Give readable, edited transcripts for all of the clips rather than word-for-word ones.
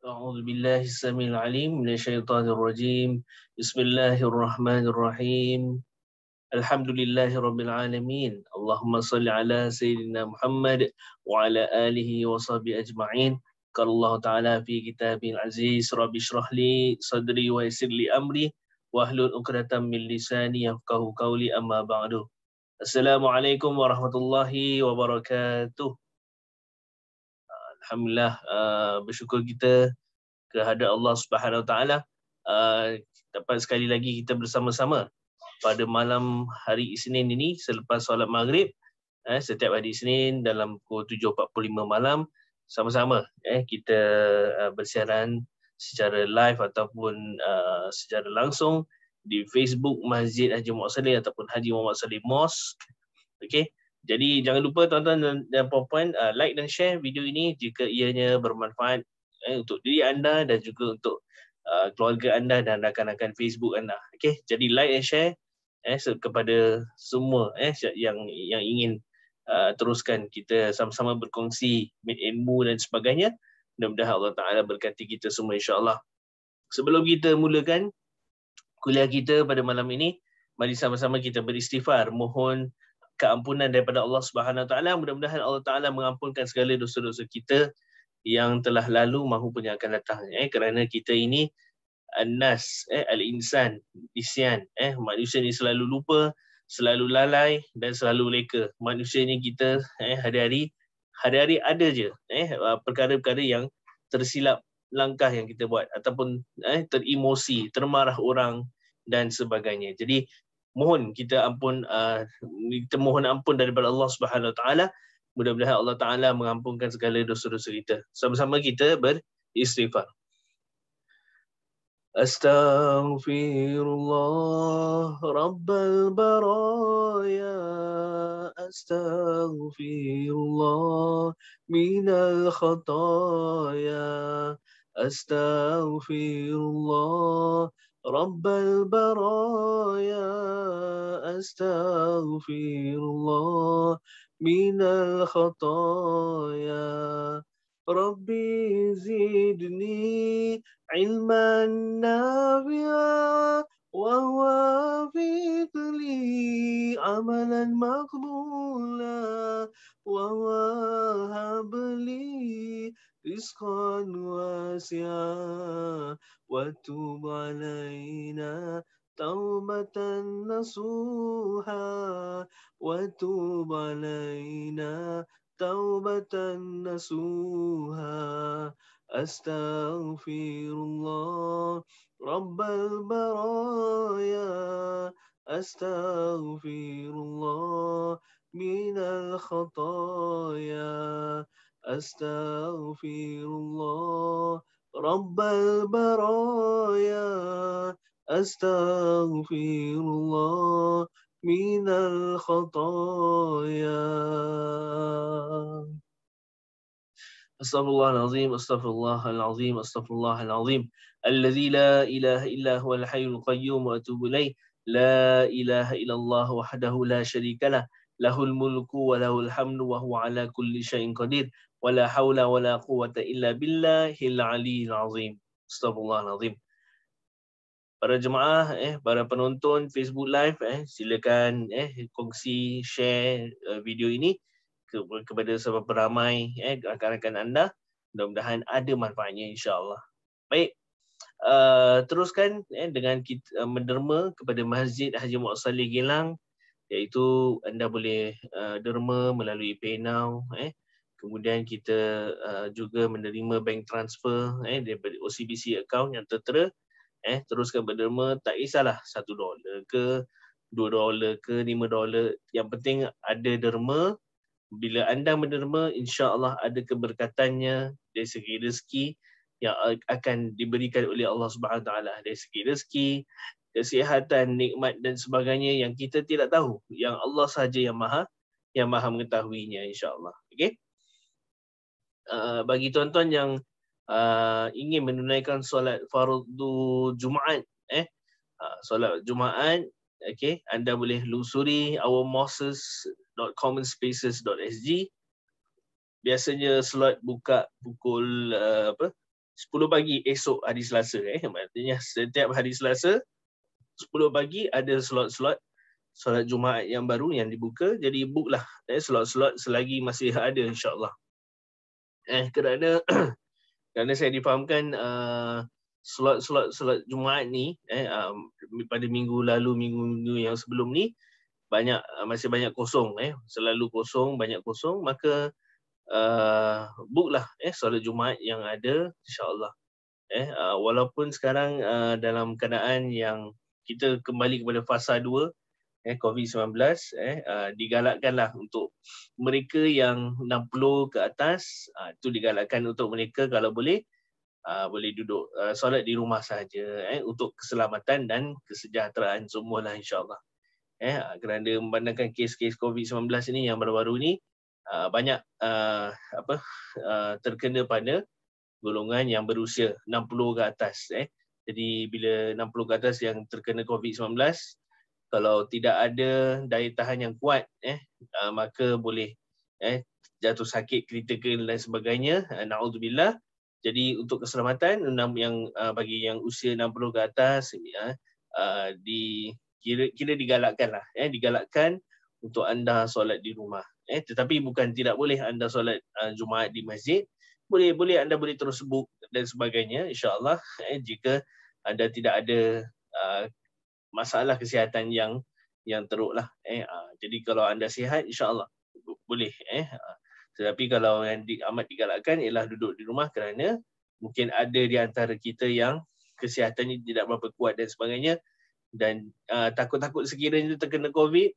أعوذ بالله السميع العليم من الشيطان الرجيم. بسم الله الرحمن الرحيم. الحمد لله رب العالمين. اللهم صل على سيدنا محمد وعلى آله وصحبه أجمعين. قال الله تعالى في كتابه العزيز رب اشرح لي صدري ويسر لي أمري واحلل عقدة من لساني يفقهوا قولي أما بعد. Assalamualaikum warahmatullahi wabarakatuh. Alhamdulillah, bersyukur kita kehadrat Allah Subhanahu Wa Taala, dapat sekali lagi kita bersama-sama pada malam hari Isnin ini selepas solat maghrib. Setiap hari Isnin dalam pukul 7.45 malam sama-sama kita bersiaran secara live ataupun secara langsung di Facebook Masjid Haji Muhammad Saleh ataupun Haji Muhammad Saleh Mosque. Okey. Jadi jangan lupa tuan-tuan dan puan-puan like dan share video ini jika ianya bermanfaat untuk diri anda dan juga untuk keluarga anda dan rakan-rakan Facebook anda. Okey, jadi like and share kepada semua yang ingin teruskan kita sama-sama berkongsi ilmu dan sebagainya. Mudah-mudahan Allah Taala berkati kita semua insya-Allah. Sebelum kita mulakan kuliah kita pada malam ini, mari sama-sama kita beristighfar, mohon keampunan daripada Allah Subhanahu Wa Taala. Mudah-mudahan Allah Taala mengampunkan segala dosa-dosa kita yang telah lalu maupun yang akan datang. Kerana kita ini an-nas, al-insan, isyan. Manusia ni selalu lupa, selalu lalai dan selalu leka. Manusia ni kita hari-hari ada je perkara-perkara yang tersilap langkah yang kita buat ataupun teremosi, termarah orang dan sebagainya. Jadi mohon kita mohon ampun daripada Allah Subhanahu Wa Taala. Mudah-mudahan Allah Taala mengampunkan segala dosa-dosa kita. Sama-sama kita beristighfar. Astaghfirullah Rabbal Baraya, Astaghfirullah minal khataya, Astaghfirullah Rabbal Baraya, Astaghfirullah minal khataya, Rabbi zidni ilman nafi'a wa wafiq li amalan maqbula wa wahab li rizqan wasi'a wa tub alaina taubatan nasuha wa tub alaina taubatan nasuha. Astaghfirullah Rabbal Baraya, Astaghfirullah minal khataya, Astaghfirullah Rabbal Baraya, Astaghfirullah minal khataya. Astaghfirullahalazim, astaghfirullahalazim, astaghfirullahalazim. Alladzi la ilaha illa huwal hayyul qayyum wa atubu ilaih. La ilaha illallah wahdahu la syarikalah. Lahul mulku wa lahul hamdu wa huwa ala kulli syai'in qadir. Wa la haula wa la quwwata illa billahil aliyyil azim. Astaghfirullahalazim. Para jemaah, para penonton Facebook Live, silakan kongsi, share video ini kepada seberapa ramai rakan-rakan anda. Mudah-mudahan ada manfaatnya insya-Allah. Baik, teruskan dengan kita menderma kepada Masjid Haji Muhammad Saleh Geylang, iaitu anda boleh derma melalui PayNow. Kemudian kita juga menerima bank transfer daripada OCBC account yang tertera. Teruskan berderma, tak kisahlah $1 ke $2 ke $5, yang penting ada derma. Bila anda menderma, insya-Allah ada keberkatannya dari segi rezeki yang akan diberikan oleh Allah Subhanahu Taala, dari segi rezeki, kesihatan, nikmat dan sebagainya yang kita tidak tahu, yang Allah sahaja yang maha mengetahuinya insya-Allah. Okey. Bagi tuan-tuan yang ingin menunaikan solat fardu Jumaat, solat Jumaat, okey, anda boleh lusuri ourmosques.commonspaces.sg. Biasanya slot buka pukul 10 pagi esok hari Selasa. Maksudnya setiap hari Selasa 10 pagi ada slot-slot solat Jumaat yang baru yang dibuka. Jadi book lah slot-slot selagi masih ada, insyaAllah. Kerana kerana saya difahamkan slot-slot Jumaat ni pada minggu lalu, minggu yang sebelum ni masih banyak kosong, selalu kosong, banyak kosong, maka book lah solat Jumaat yang ada, insyaAllah. Walaupun sekarang dalam keadaan yang kita kembali kepada fasa 2 COVID-19, digalakkanlah untuk mereka yang 60 ke atas, itu digalakkan untuk mereka kalau boleh boleh duduk solat di rumah sahaja untuk keselamatan dan kesejahteraan semualah, insyaAllah. Kerana memandangkan kes-kes COVID-19 ini yang baru-baru ni banyak terkena pada golongan yang berusia 60 ke atas. Jadi bila 60 ke atas yang terkena COVID-19, kalau tidak ada daya tahan yang kuat, maka boleh jatuh sakit kritikal dan sebagainya. Na'udzubillah. Jadi untuk keselamatan yang bagi yang usia 60 ke atas, kira digalakkan lah. Digalakkan untuk anda solat di rumah. Tetapi bukan tidak boleh anda solat Jumaat di masjid. Boleh anda boleh terus book dan sebagainya, insyaAllah, jika anda tidak ada masalah kesihatan yang teruk lah. Jadi kalau anda sihat, insyaAllah boleh. Tetapi kalau yang amat digalakkan ialah duduk di rumah kerana mungkin ada di antara kita yang kesihatannya tidak berapa kuat dan sebagainya, dan takut-takut sekiranya terkena COVID,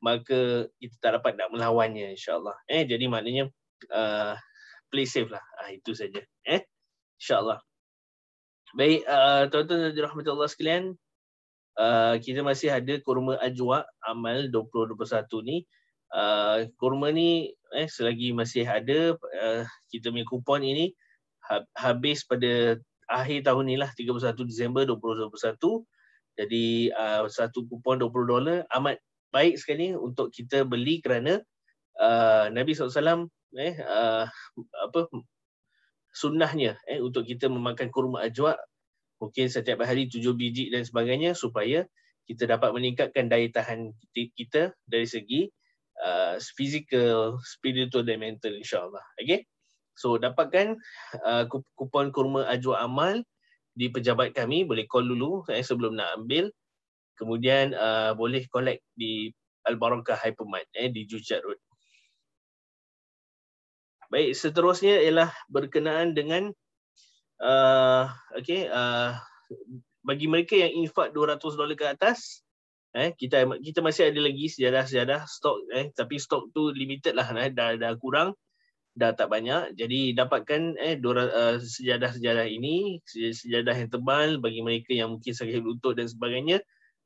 maka kita tak dapat nak melawannya, insyaAllah. Jadi maknanya play safe lah. Itu saja. InsyaAllah. Baik, tuan-tuan dan dirahmati Allah sekalian, kita masih ada kurma ajwa amal 2021 ni. Kurma ni selagi masih ada, kita punya kupon ini habis pada akhir tahun ni lah, 31 Disember 2021. Jadi satu kupon $20 amat baik sekali untuk kita beli kerana Nabi SAW sunnahnya untuk kita memakan kurma ajwa mungkin setiap hari 7 biji dan sebagainya, supaya kita dapat meningkatkan daya tahan kita dari segi physical, spiritual dan mental, insyaAllah. Okay? So dapatkan kupon kurma ajwa amal di pejabat kami, boleh call dulu sebelum nak ambil. Kemudian boleh collect di Al-Barakah Hypermart di Juchat Road. Baik, seterusnya ialah berkenaan dengan bagi mereka yang infak $200 ke atas, kita masih ada lagi sejadah-sejadah stok, tapi stok tu limited lah, dah kurang, dah tak banyak. Jadi dapatkan sejadah-sejadah ini, sejadah yang tebal bagi mereka yang mungkin sakit lutut dan sebagainya.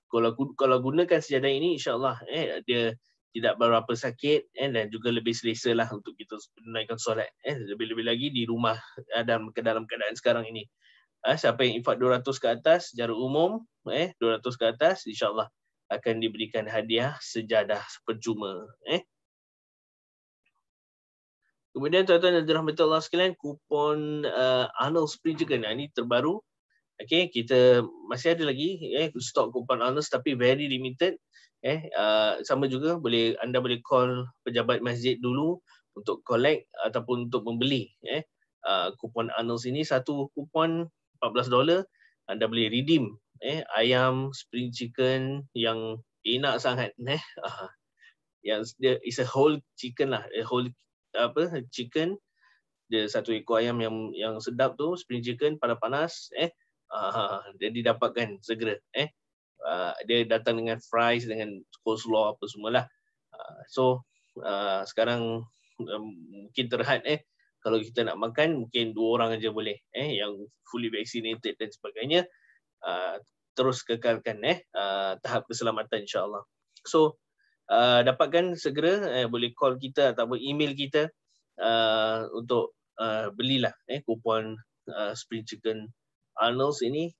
Kalau gunakan sejadah ini, insyaAllah dia tidak berapa sakit dan juga lebih selesa lah untuk kita menunaikan solat. Lebih-lebih lagi di rumah dalam keadaan sekarang ini. Siapa yang infak 200 ke atas secara umum, 200 ke atas, insyaAllah akan diberikan hadiah sejadah percuma. Kemudian tuan-tuan dan dirahmati Allah sekalian, kupon Arnold Spring Chicken ini terbaru. Kita masih ada lagi stok kupon Arnold tapi very limited. Sama juga anda boleh call pejabat masjid dulu untuk collect ataupun untuk membeli kupon Arnold ini. Satu kupon $14, anda boleh redeem ayam spring chicken yang enak sangat, yang dia is a whole chicken lah, a whole chicken, dia satu ekor ayam yang sedap tu, spring chicken panas-panas, dia didapatkan segera. Dia datang dengan fries, dengan coleslaw apa semualah. So sekarang mungkin terhad kalau kita nak makan mungkin 2 orang aja boleh, yang fully vaccinated dan sebagainya. Terus kekalkan tahap keselamatan, insyaAllah. So dapatkan segera, boleh call kita ataupun email kita untuk belilah kupon spring chicken Arnold's ini.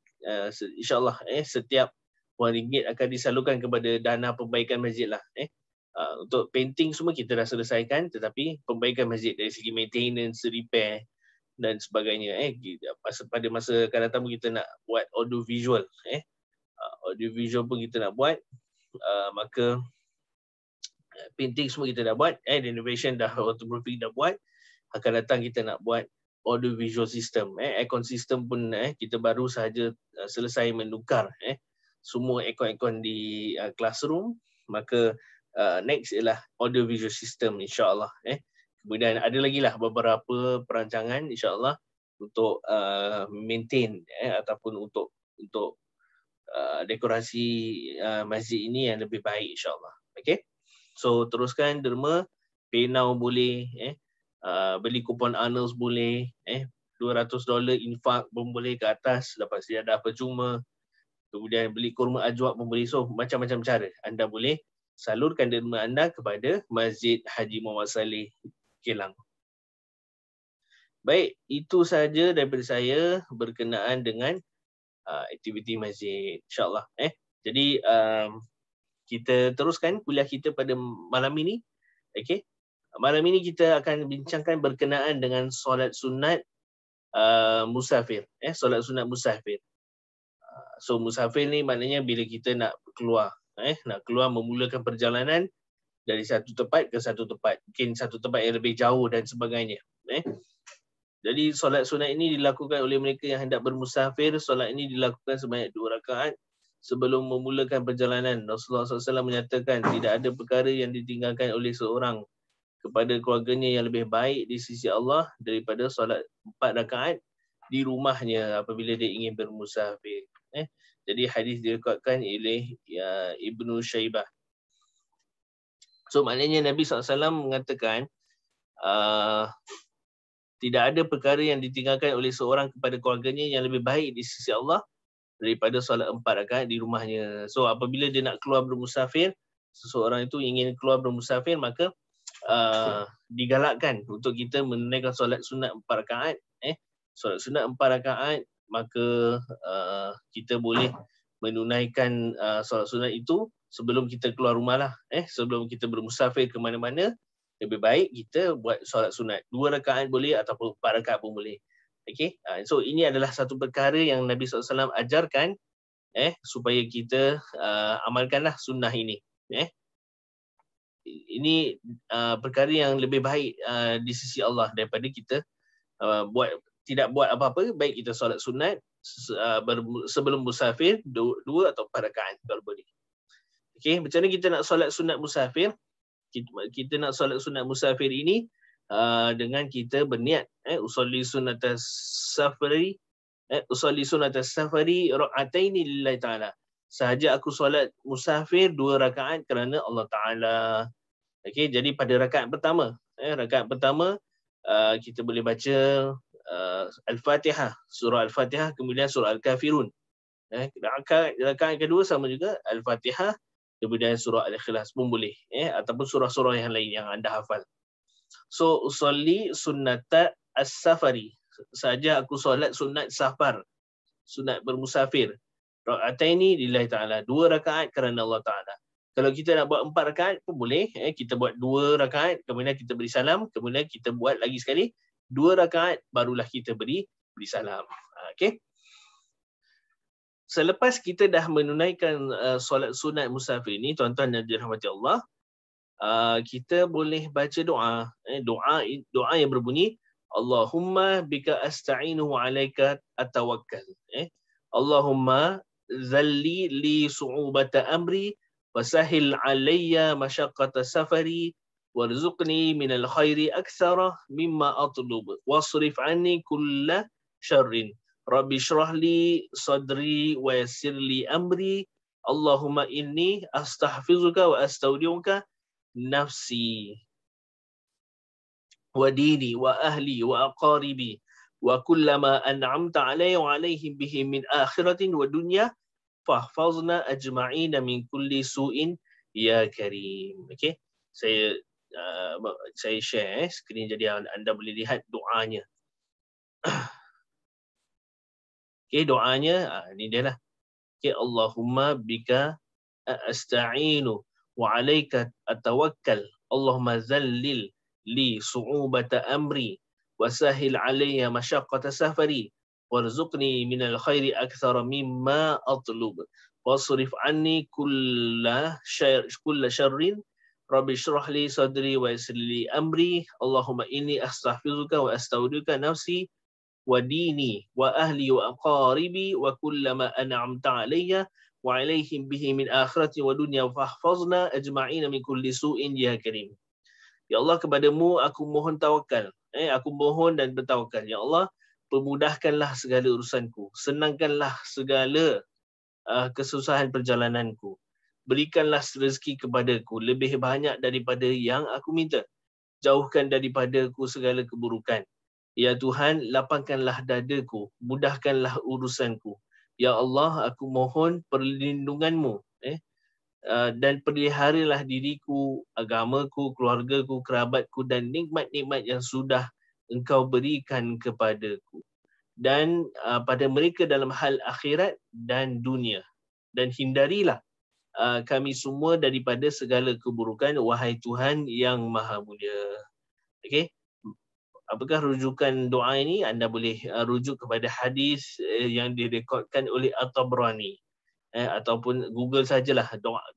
InsyaAllah setiap RM1 akan disalurkan kepada dana perbaikan masjid lah. Untuk painting semua kita dah selesaikan, tetapi perbaikan masjid dari segi maintenance, repair, dan sebagainya. Pada masa akan datang kita nak buat audio visual. Audio visual pun kita nak buat. Maka painting semua kita dah buat. Renovation dah, waterproofing dah buat. Akan datang kita nak buat audio visual system. Aircon system pun kita baru sahaja selesai menukar semua aircon di classroom. Maka next ialah audio visual system, insyaAllah. Kemudian ada lagi lah beberapa perancangan insyaAllah untuk maintain ataupun untuk dekorasi masjid ini yang lebih baik insyaAllah. Okay. So teruskan derma, PayNow boleh, beli kupon Arnold's boleh, $200 infak pun boleh ke atas, dapat sejadah percuma. Kemudian beli kurma ajwa pun boleh. So macam-macam cara anda boleh salurkan derma anda kepada Masjid Haji Muhammad Saleh Kelang. Baik, itu sahaja daripada saya berkenaan dengan aktiviti masjid, insyaAllah. Jadi kita teruskan kuliah kita pada malam ini. Okay. Malam ini kita akan bincangkan berkenaan dengan solat sunat musafir. Solat sunat musafir. So musafir ni maknanya bila kita nak keluar. Nak keluar memulakan perjalanan dari satu tempat ke satu tempat. Mungkin satu tempat yang lebih jauh dan sebagainya. Jadi solat sunat ini dilakukan oleh mereka yang hendak bermusafir. Solat ini dilakukan sebanyak 2 rakaat sebelum memulakan perjalanan. Rasulullah SAW menyatakan tidak ada perkara yang ditinggalkan oleh seorang kepada keluarganya yang lebih baik di sisi Allah daripada solat 4 rakaat di rumahnya apabila dia ingin bermusafir. Jadi hadis diriwayatkan oleh Ibnu Syaibah. So maknanya Nabi SAW mengatakan tidak ada perkara yang ditinggalkan oleh seorang kepada keluarganya yang lebih baik di sisi Allah daripada solat 4 rakaat di rumahnya. So apabila dia nak keluar bermusafir, seseorang itu ingin keluar bermusafir, maka digalakkan untuk kita menunaikan solat sunat 4 rakaat. Solat sunat 4 rakaat, maka kita boleh menunaikan solat sunat itu sebelum kita keluar rumah lah. Sebelum kita bermusafir ke mana-mana, lebih baik kita buat solat sunat 2 rakaat boleh ataupun 4 rakaat pun boleh. Okay. So ini adalah satu perkara yang Nabi SAW ajarkan supaya kita amalkanlah sunnah ini. Ini perkara yang lebih baik di sisi Allah daripada kita tidak buat apa-apa. Baik kita solat sunat sebelum musafir 2 atau 4 rakaat kalau boleh. Okay. Macam mana kita nak solat sunat musafir? Kita nak solat sunat musafir ini dengan kita berniat usolli sunnatas safari ra'ataini lillahi ta'ala. Sahaja aku solat musafir 2 rakaat kerana Allah Ta'ala. Okay, jadi pada rakaat pertama, kita boleh baca Al-Fatihah, surah Al-Fatihah, kemudian surah Al-Kafirun. Rakaat kedua sama juga Al-Fatihah, kemudian surah Al-Ikhlas pun boleh, ataupun surah-surah yang lain yang anda hafal. So usolli sunnata as-safari, saja aku solat sunat safar, sunat bermusafir. Ra'ataini lillahi ta'ala, 2 rakaat kerana Allah Ta'ala. Kalau kita nak buat 4 rakaat pun boleh, kita buat 2 rakaat, kemudian kita beri salam, kemudian kita buat lagi sekali 2 rakaat, barulah kita beri salam. Okay. Selepas kita dah menunaikan solat sunat musafir ini, tuan-tuan dan dirahmati Allah, kita boleh baca doa. Doa yang berbunyi, Allahumma bika asta'inu alaika atawakkal. Allahumma zalli li su'ubata amri wasahil alayya masyaqqata safari warzuqni minal khairi aktsara mimma atlub wasrif anni kulla syarrin rabbi shrah li sadri wa yassir li amri Allahumma inni astahfizuka wa astaudiuka nafsi wa dini wa ahli wa aqaribi wa kullama an'amta alayya wa alaihim bihi min akhiratin wa dunya fahfazna ajma'ina min kulli su'in ya karim. Okay. Saya share skrin jadi anda boleh lihat doanya. Okay, doanya ini dia lah. Okay, Allahumma bika asta'inu wa alaika atawakkal. Allahumma zallil li su'ubata amri wasahil alayya masyaqqata safari warzuqni minal khairi akthara mimma atlub wasrif anni kulla syarrin rabbi shrah li sadri wa yassir li amri Allahumma inni astaghfiruka wa astauduka nafsi wa dini wa ahli wa aqaribi wa kullama an'amta alayya wa alaihim bihi min akhirati wa dunya fahfazna ajma'ina min kulli su'in ya karim. Ya Allah, kepadamu aku mohon tawakal. Aku mohon dan bertawakal. Ya Allah, permudahkanlah segala urusanku. Senangkanlah segala kesusahan perjalananku. Berikanlah rezeki kepadaku lebih banyak daripada yang aku minta. Jauhkan daripadaku segala keburukan. Ya Tuhan, lapangkanlah dadaku. Mudahkanlah urusanku. Ya Allah, aku mohon perlindunganmu. Dan peliharalah diriku, agamaku, keluargaku, kerabatku dan nikmat-nikmat yang sudah Engkau berikan kepadaku. Dan pada mereka dalam hal akhirat dan dunia. Dan hindarilah kami semua daripada segala keburukan, wahai Tuhan yang Maha Mulia. Okey. Apakah rujukan doa ini? Anda boleh rujuk kepada hadis yang direkodkan oleh At-Tabrani. Ataupun Google sajalah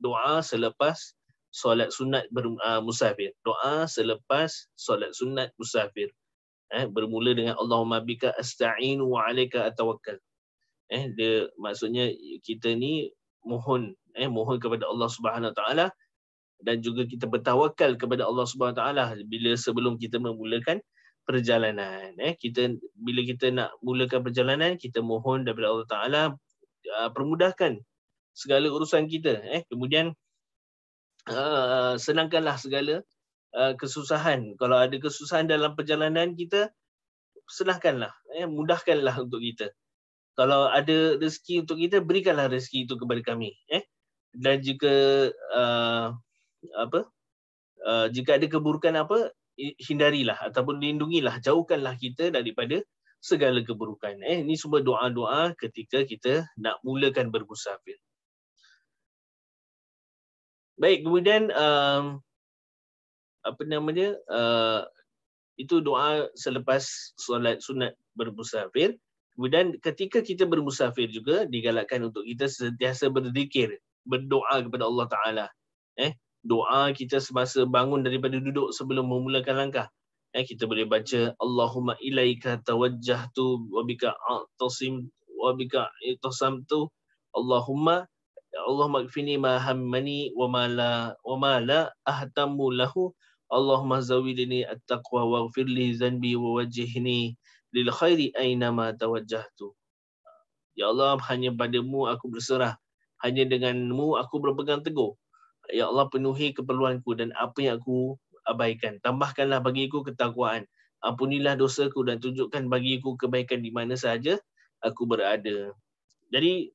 doa selepas solat sunat musafir. Doa selepas solat sunat musafir. Bermula dengan Allahumma bika asta'inu wa 'alaika atawakkal. Dia maksudnya kita ni mohon kepada Allah Subhanahu Wa Taala dan juga kita bertawakal kepada Allah Subhanahu Wa Taala bila sebelum kita memulakan perjalanan. Bila kita nak mulakan perjalanan, kita mohon daripada Allah Taala permudahkan segala urusan kita. Kemudian senangkanlah segala kesusahan. Kalau ada kesusahan dalam perjalanan kita, senangkanlah, mudahkanlah untuk kita. Kalau ada rezeki untuk kita, berikanlah rezeki itu kepada kami. Dan jika jika ada keburukan hindarilah ataupun lindungilah, jauhkanlah kita daripada segala keburukan. Ini semua doa-doa ketika kita nak mulakan bermusafir. Baik, kemudian itu doa selepas solat sunat bermusafir. Kemudian ketika kita bermusafir juga digalakkan untuk kita sentiasa berzikir, berdoa kepada Allah Taala. Doa kita semasa bangun daripada duduk sebelum memulakan langkah. Kita boleh baca Allahumma ilaika tawajjahtu wa bika a'tasim wa bika i'tasamtu Allahumma ikfini ma hammani wa ma la ahtammu lahu Allahumma zawidni at-taqwa waghfir li zanbi wa wajhini lil khairi aina ma tawajjahtu. Ya Allah, hanya padamu aku berserah, hanya denganmu aku berpegang teguh. Ya Allah, penuhi keperluanku dan apa yang aku abaikan. Tambahkanlah bagiku ketakwaan. Ampunilah dosaku dan tunjukkan bagiku kebaikan di mana sahaja aku berada. Jadi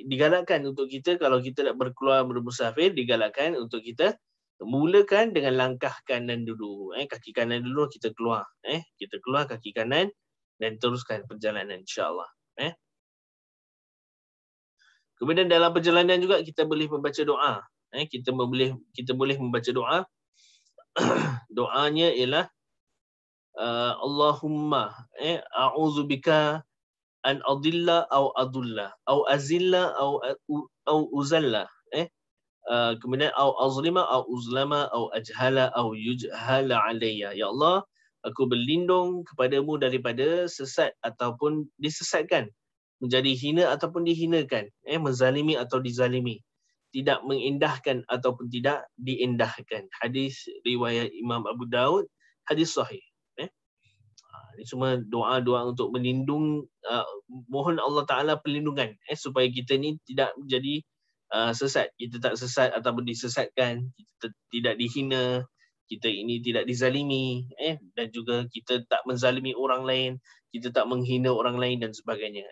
digalakkan untuk kita, kalau kita nak berkeluar bermusafir, digalakkan untuk kita mulakan dengan langkah kanan dulu. Kaki kanan dulu kita keluar. Kita keluar kaki kanan dan teruskan perjalanan, insya-Allah. Kemudian dalam perjalanan juga kita boleh membaca doa. Kita boleh membaca doa. Doanya ialah Allahumma a'udzubika an adilla au adulla au azilla au uzalla. Kemudian au azlima au uzlama au ajhala au yujhala alayya. Ya Allah, aku berlindung kepadamu daripada sesat ataupun disesatkan, menjadi hina ataupun dihinakan, menzalimi atau dizalimi, tidak mengindahkan ataupun tidak diindahkan. Hadis riwayat Imam Abu Daud, hadis sahih. Ini semua doa-doa untuk melindung, mohon Allah Ta'ala perlindungan supaya kita ni tidak menjadi sesat. Kita tak sesat ataupun disesatkan, kita tidak dihina, kita ini tidak dizalimi, dan juga kita tak menzalimi orang lain, kita tak menghina orang lain dan sebagainya.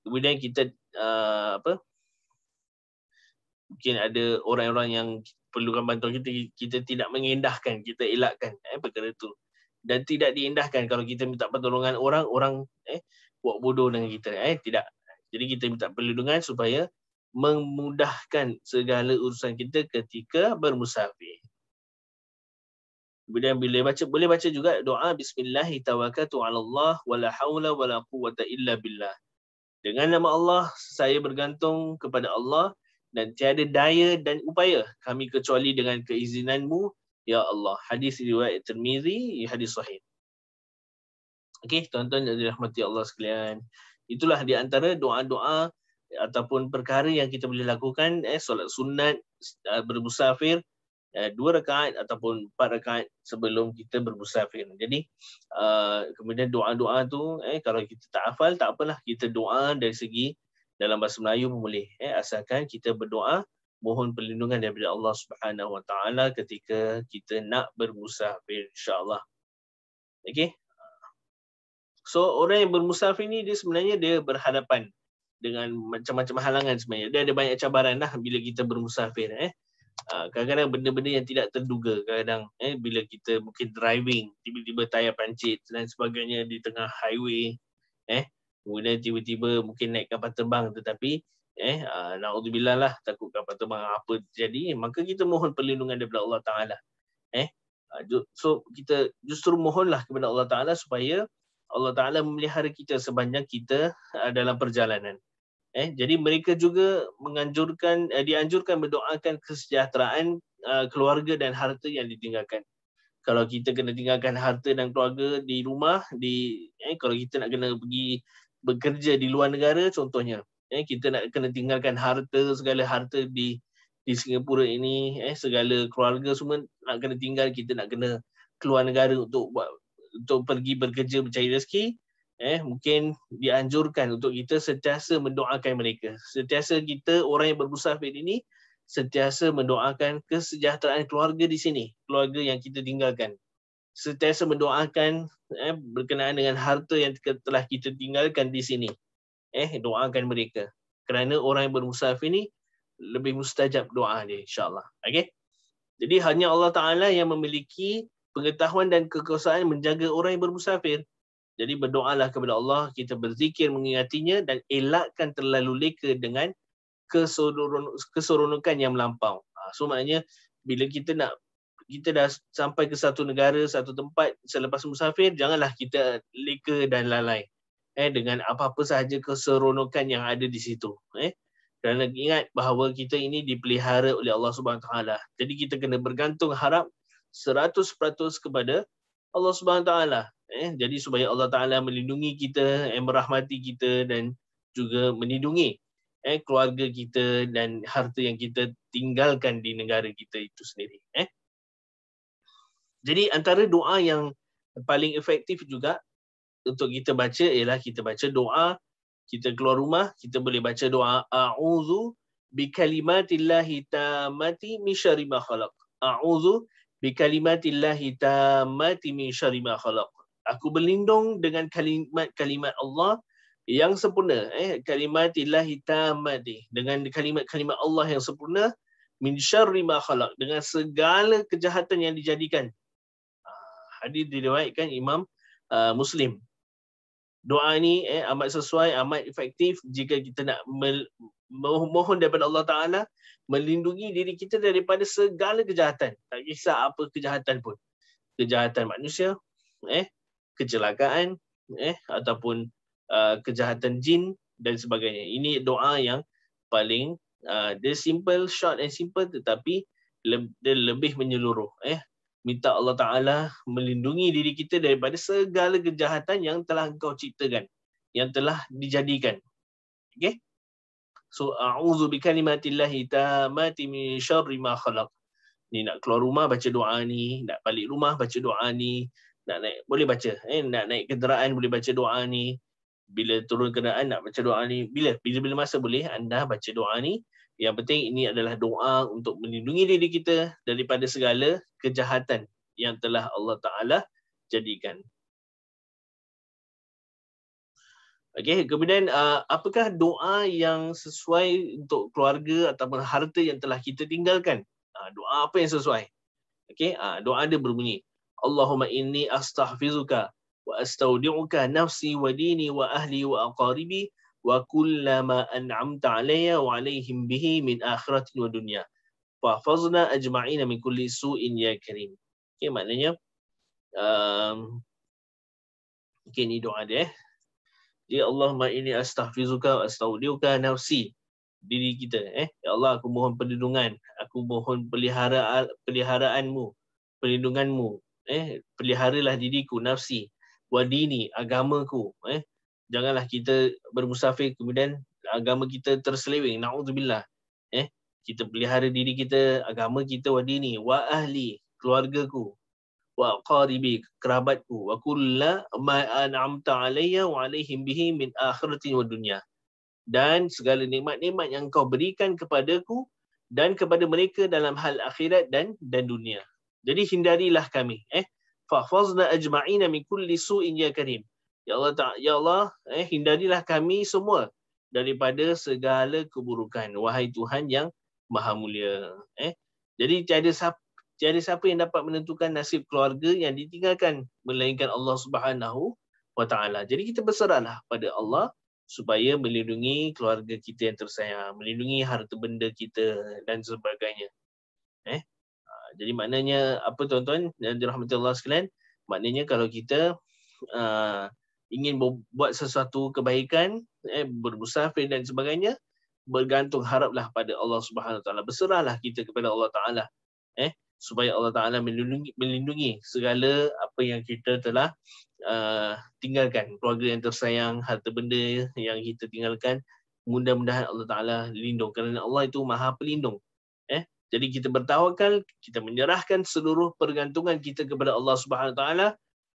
Kemudian kita mungkin ada orang-orang yang perlukan bantuan kita tidak mengindahkan, kita elakkan perkara itu. Dan tidak diindahkan kalau kita minta pertolongan orang buat bodoh dengan kita. Tidak. Jadi kita minta perlindungan supaya memudahkan segala urusan kita ketika bermusafir. Kemudian boleh baca juga doa bismillahi tawakkaltu 'ala Allah wala haula wala quwwata illa billah. Dengan nama Allah saya bergantung kepada Allah dan tiada daya dan upaya kami kecuali dengan keizinanmu ya Allah. Hadis riwayat Tirmizi, hadis sahih. Okey, tuan-tuan dan dirahmati Allah sekalian. Itulah di antara doa-doa ataupun perkara yang kita boleh lakukan solat sunat bermusafir 2 rakaat ataupun 4 rakaat sebelum kita bermusafir. Jadi kemudian doa-doa tu kalau kita tak hafal tak apalah, kita doa dari segi dalam bahasa Melayu pun boleh asalkan kita berdoa mohon perlindungan daripada Allah Subhanahu Wa Taala ketika kita nak bermusafir, insya-Allah. Okey. So orang yang bermusafir ni dia sebenarnya dia berhadapan dengan macam-macam halangan sebenarnya. Dia ada banyak cabaran lah bila kita bermusafir. Kadang-kadang benda-benda yang tidak terduga. Kadang-kadang bila kita mungkin driving, tiba-tiba tayar pancit dan sebagainya di tengah highway. Kemudian tiba-tiba mungkin naik kapal terbang tetapi na'udzubillah lah, takut kapal terbang apa terjadi. Maka kita mohon perlindungan daripada Allah Ta'ala. So kita justru mohonlah kepada Allah Ta'ala supaya Allah Ta'ala memelihara kita sebanyak kita dalam perjalanan. Jadi mereka juga dianjurkan mendoakan kesejahteraan keluarga dan harta yang ditinggalkan. Kalau kita kena tinggalkan harta dan keluarga di rumah, kalau kita nak kena pergi bekerja di luar negara contohnya, kita nak kena tinggalkan segala harta di Singapura ini, segala keluarga semua nak kena tinggal, kita nak kena keluar negara untuk pergi bekerja mencari rezeki, mungkin dianjurkan untuk kita sentiasa mendoakan mereka. Sentiasa kita orang yang bermusafir ini sentiasa mendoakan kesejahteraan keluarga di sini, keluarga yang kita tinggalkan. Sentiasa mendoakan berkenaan dengan harta yang telah kita tinggalkan di sini. Doakan mereka. Kerana orang yang bermusafir ini lebih mustajab doa dia, insya-Allah. Okey. Jadi hanya Allah Ta'ala yang memiliki pengetahuan dan kekuasaan menjaga orang yang bermusafir. Jadi berdoalah kepada Allah, kita berzikir mengingatinya dan elakkan terlalu leka dengan keseronokan yang melampau. So maknanya bila kita dah sampai ke satu negara, satu tempat selepas musafir, janganlah kita leka dan lalai dengan apa-apa sahaja keseronokan yang ada di situ. Kerana ingat bahawa kita ini dipelihara oleh Allah Subhanahu Taala. Jadi kita kena bergantung harap 100% kepada Allah Subhanahu Taala. Jadi supaya Allah Taala melindungi kita, merahmati kita dan juga melindungi keluarga kita dan harta yang kita tinggalkan di negara kita itu sendiri. Jadi antara doa yang paling efektif juga untuk kita baca ialah kita baca doa, kita keluar rumah, kita boleh baca doa a'udzu bikalimatillahi tammati min syarri ma khalaq. A'udzu bikalimatillahi tammati min syarri ma khalaq. Aku berlindung dengan kalimat-kalimat Allah yang sempurna. Kalimatillahi tammati, dengan kalimat-kalimat Allah yang sempurna, min syarri ma khalaq, dengan segala kejahatan yang dijadikan. Hadis diriwayatkan Imam Muslim. Doa ni amat sesuai, amat efektif jika kita nak mohon daripada Allah Ta'ala melindungi diri kita daripada segala kejahatan. Tak kisah apa kejahatan pun. Kejahatan manusia, kecelakaan, ataupun kejahatan jin dan sebagainya. Ini doa yang paling dia simple, short and simple, tetapi dia lebih menyeluruh. Minta Allah Ta'ala melindungi diri kita daripada segala kejahatan yang telah engkau ciptakan, yang telah dijadikan. Okay? So, a'udzu bikalimatillahi tammati min syarri ma khalaq. Ni nak keluar rumah baca doa ni, nak balik rumah baca doa ni, nak naik boleh baca, nak naik kenderaan boleh baca doa ni, bila turun kenderaan nak baca doa ni, bila masa boleh anda baca doa ni. Yang penting ini adalah doa untuk melindungi diri kita daripada segala kejahatan yang telah Allah Ta'ala jadikan. Okey, kemudian apakah doa yang sesuai untuk keluarga ataupun harta yang telah kita tinggalkan? Doa apa yang sesuai? Okey, doa dia berbunyi, Allahumma inni astaghfiruka wa astaudi'uka nafsi wa dini wa ahli wa aqaribi wa kullama an'amta alayya wa alayhim bihi min akhiratin wa dunya fahfazna ajma'ina min kulli su'in ya karim. Okey, maknanya okey, ni doa dia. Ya Allahumma inni astaghfiruka wa astaudiuka nafsi, diri kita. Ya Allah, aku mohon perlindungan, aku mohon peliharaanmu, perlindunganmu. Peliharalah diriku, nafsi, wa dini, agamaku. Janganlah kita bermusafir kemudian agama kita terseleweng. Na'udzubillah. Kita pelihara diri kita, agama kita, wa dini, wa ahli, keluargaku, wa qaribi, kerabatku, wa kulla ma an'amta alayya wa alaihim bihi min akhirati wa dunya, dan segala nikmat-nikmat yang kau berikan kepadaku dan kepada mereka dalam hal akhirat dan dunia. Jadi hindarilah kami, fahfazna ajma'ina min kulli su'in ya karim. Ya Allah, hindarilah kami semua daripada segala keburukan, wahai Tuhan yang Maha Mulia. Jadi tiada siapa yang dapat menentukan nasib keluarga yang ditinggalkan melainkan Allah Subhanahu wa Ta'ala. Jadi kita berserahlah pada Allah supaya melindungi keluarga kita yang tersayang, melindungi harta benda kita dan sebagainya. Jadi maknanya apa tuan-tuan dan dirahmati Allah sekalian? Maknanya kalau kita ingin buat sesuatu kebaikan, bermusafir dan sebagainya, bergantung haraplah pada Allah Subhanahu wa Ta'ala. Berserahlah kita kepada Allah Ta'ala. Supaya Allah Ta'ala melindungi segala apa yang kita telah tinggalkan, keluarga yang tersayang, harta benda yang kita tinggalkan. Mudah-mudahan Allah Ta'ala lindung, kerana Allah itu Maha Pelindung. Jadi kita bertawakal, kita menyerahkan seluruh pergantungan kita kepada Allah Subhanahu Wa Ta'ala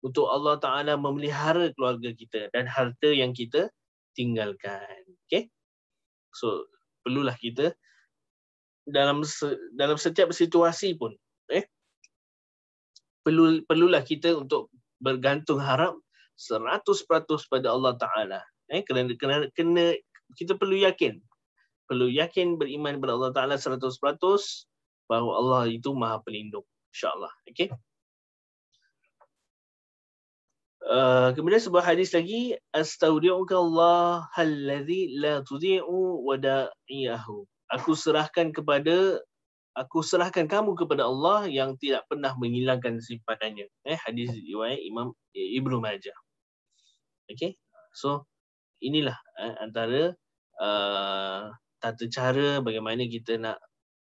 untuk Allah Ta'ala memelihara keluarga kita dan harta yang kita tinggalkan. Okay? So, perlulah kita dalam setiap situasi pun, perlulah kita untuk bergantung harap 100% pada Allah Ta'ala. Kerana kita perlu yakin beriman kepada Allah Ta'ala 100% bahawa Allah itu Maha Pelindung, insyaAllah. Okay? Kemudian sebuah hadis lagi, astaudi'uka Allah alladhi la tudhi'u wada'iyahu. Aku serahkan kamu kepada Allah yang tidak pernah menghilangkan simpanannya. Hadis riwayat Imam Ibnu Majah. Okay? So inilah antara tata cara bagaimana kita nak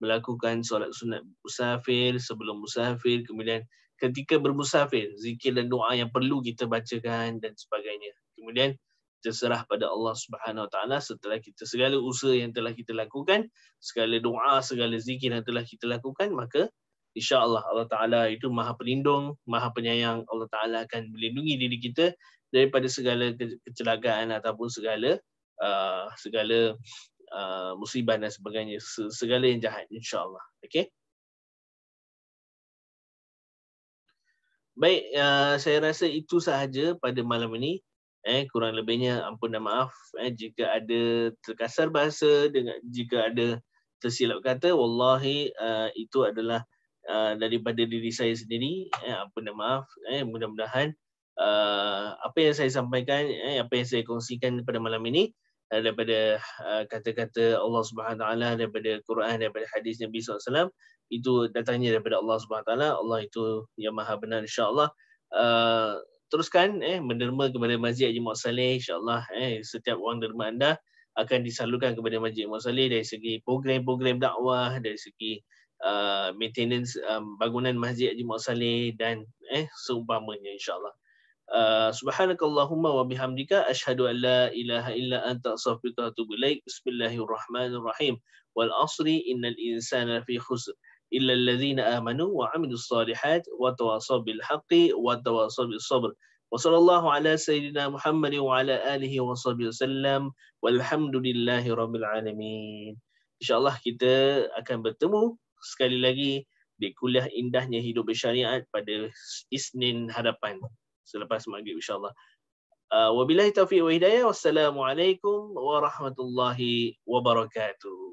melakukan solat sunat musafir, sebelum musafir, kemudian ketika bermusafir, zikir dan doa yang perlu kita bacakan dan sebagainya. Kemudian terserah pada Allah Subhanahu Wa Ta'ala setelah kita segala usaha yang telah kita lakukan, segala doa, segala zikir yang telah kita lakukan, maka insya-Allah Allah Ta'ala itu Maha Pelindung, Maha Penyayang. Allah Ta'ala akan melindungi diri kita daripada segala kecelakaan ataupun segala musibah dan sebagainya, segala yang jahat, insya-Allah. Okey. Baik, saya rasa itu sahaja pada malam ini. Kurang lebihnya ampun dan maaf jika ada terkasar bahasa, jika ada tersilap kata, wallahi itu adalah daripada diri saya sendiri. Ampun dan maaf. Mudah-mudahan apa yang saya sampaikan, apa yang saya kongsikan pada malam ini daripada kata-kata Allah Subhanahu Wa Taala, daripada Quran, daripada hadis Nabi SAW, itu datangnya daripada Allah Subhanahu Wa Taala. Allah itu yang Maha Benar, insya-Allah. Teruskan menderma kepada Masjid Haji Muhammad Saleh, insya-Allah. Setiap wang derma anda akan disalurkan kepada Masjid Muhammad Saleh dari segi program-program dakwah, dari segi maintenance bangunan Masjid Haji Muhammad Saleh dan seumpamanya, insya-Allah. Subhanakallahumma wa bihamdika asyhadu an la ilaha illa anta astaghfiruka wa atubu ilaik. Bismillahirrahmanirrahim. Wal asri innal insana lafi khusr illa alladhina amanu wa 'amilus solihat wa tawasaw bil haqqi wa tawasaw bis sabr. Wa sallallahu ala sayyidina Muhammadin wa ala alihi wa sahbihi wasallam. Walhamdulillahi rabbil alamin. Insyaallah kita akan bertemu sekali lagi di kuliah indahnya hidup bersyariat pada Isnin hadapan selepas maghrib, insyaAllah. Wabillahi taufiq wa hidayah. Wassalamualaikum warahmatullahi wabarakatuh.